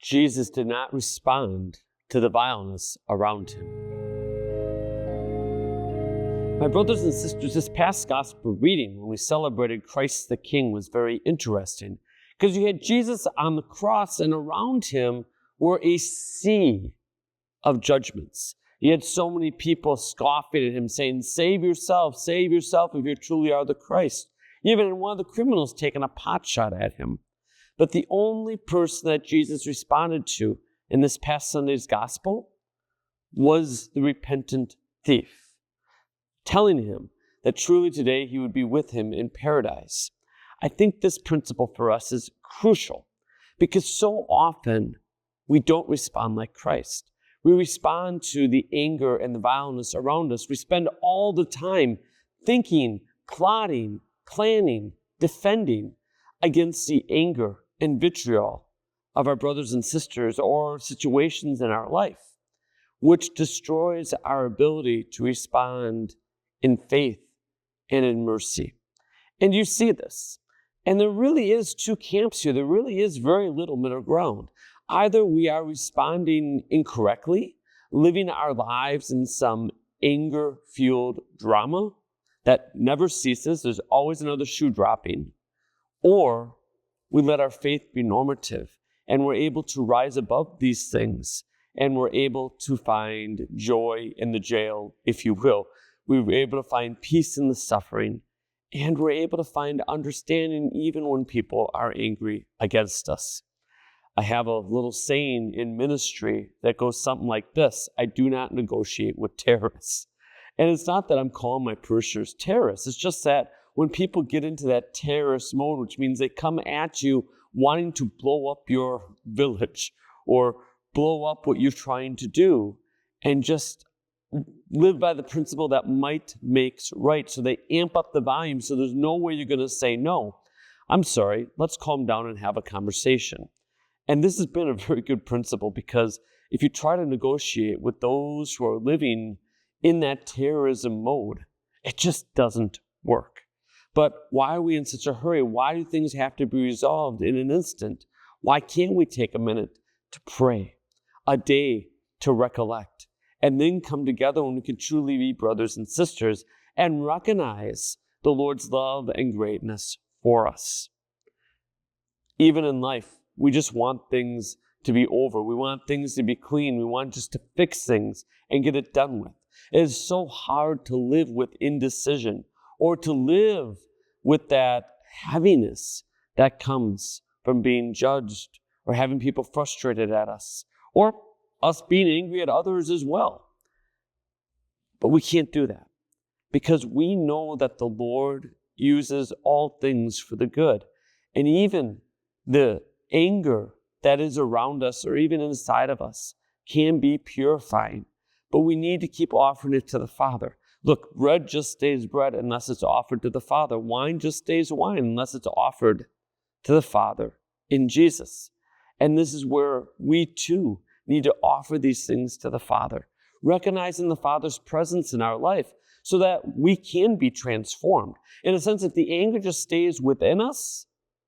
Jesus did not respond to the vileness around him. My brothers and sisters, this past gospel reading, when we celebrated Christ the King, was very interesting because you had Jesus on the cross, and around him were a sea of judgments. You had so many people scoffing at him, saying, save yourself if you truly are the Christ. Even one of the criminals taking a pot shot at him. But the only person that Jesus responded to in this past Sunday's gospel was the repentant thief, telling him that truly today he would be with him in paradise. I think this principle for us is crucial because so often we don't respond like Christ. We respond to the anger and the violence around us. We spend all the time thinking, plotting, planning, defending against the anger and vitriol of our brothers and sisters or situations in our life, which destroys our ability to respond in faith and in mercy. And you see this. And there really is two camps here. There really is very little middle ground. Either we are responding incorrectly, living our lives in some anger-fueled drama that never ceases, there's always another shoe dropping, or we let our faith be normative and we're able to rise above these things and we're able to find joy in the jail, if you will. We were able to find peace in the suffering, and we're able to find understanding even when people are angry against us. I have a little saying in ministry that goes something like this: I do not negotiate with terrorists. And it's not that I'm calling my parishioners terrorists. It's just that when people get into that terrorist mode, which means they come at you wanting to blow up your village or blow up what you're trying to do, and just live by the principle that might makes right. So they amp up the volume so there's no way you're going to say no. I'm sorry, let's calm down and have a conversation. And this has been a very good principle, because if you try to negotiate with those who are living in that terrorism mode, it just doesn't work. But why are we in such a hurry? Why do things have to be resolved in an instant? Why can't we take a minute to pray, a day to recollect, and then come together when we can truly be brothers and sisters and recognize the Lord's love and greatness for us? Even in life, we just want things to be over. We want things to be clean. We want just to fix things and get it done with. It is so hard to live with indecision, or to live with that heaviness that comes from being judged or having people frustrated at us, or us being angry at others as well. But we can't do that, because we know that the Lord uses all things for the good. And even the anger that is around us or even inside of us can be purifying. But we need to keep offering it to the Father. Look, bread just stays bread unless it's offered to the Father. Wine just stays wine unless it's offered to the Father in Jesus. And this is where we too need to offer these things to the Father, recognizing the Father's presence in our life so that we can be transformed. In a sense, if the anger just stays within us,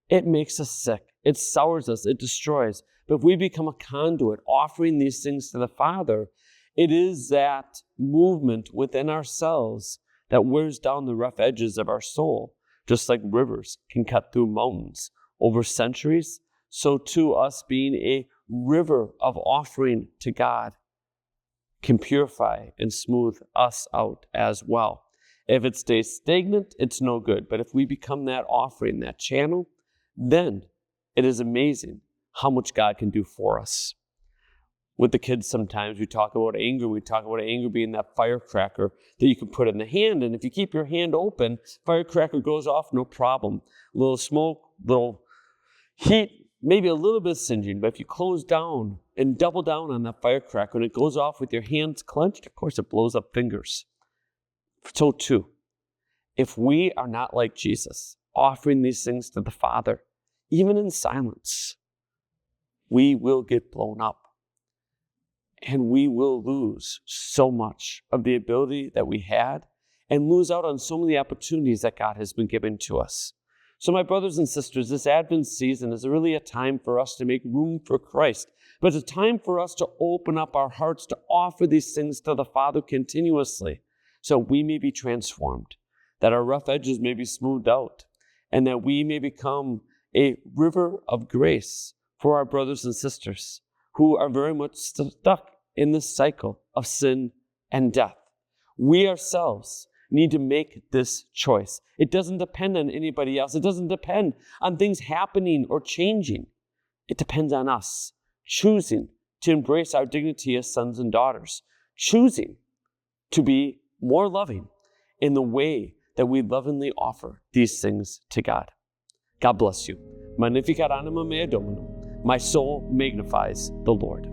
it makes us sick. It sours us. It destroys. But if we become a conduit, offering these things to the Father, it is that movement within ourselves that wears down the rough edges of our soul. Just like rivers can cut through mountains over centuries, so too us being a river of offering to God can purify and smooth us out as well. If it stays stagnant, it's no good. But if we become that offering, that channel, then it is amazing how much God can do for us. With the kids, sometimes we talk about anger. We talk about anger being that firecracker that you can put in the hand. And if you keep your hand open, firecracker goes off, no problem. A little smoke, little heat, maybe a little bit of singeing. But if you close down and double down on that firecracker and it goes off with your hands clenched, of course it blows up fingers. So too, if we are not like Jesus, offering these things to the Father, even in silence, we will get blown up. And we will lose so much of the ability that we had and lose out on so many opportunities that God has been giving to us. So my brothers and sisters, this Advent season is really a time for us to make room for Christ. But it's a time for us to open up our hearts to offer these things to the Father continuously so we may be transformed, that our rough edges may be smoothed out, and that we may become a river of grace for our brothers and sisters who are very much stuck in this cycle of sin and death. We ourselves need to make this choice. It doesn't depend on anybody else. It doesn't depend on things happening or changing. It depends on us choosing to embrace our dignity as sons and daughters, choosing to be more loving in the way that we lovingly offer these things to God. God bless you. Magnificat anima mea Dominum. My soul magnifies the Lord.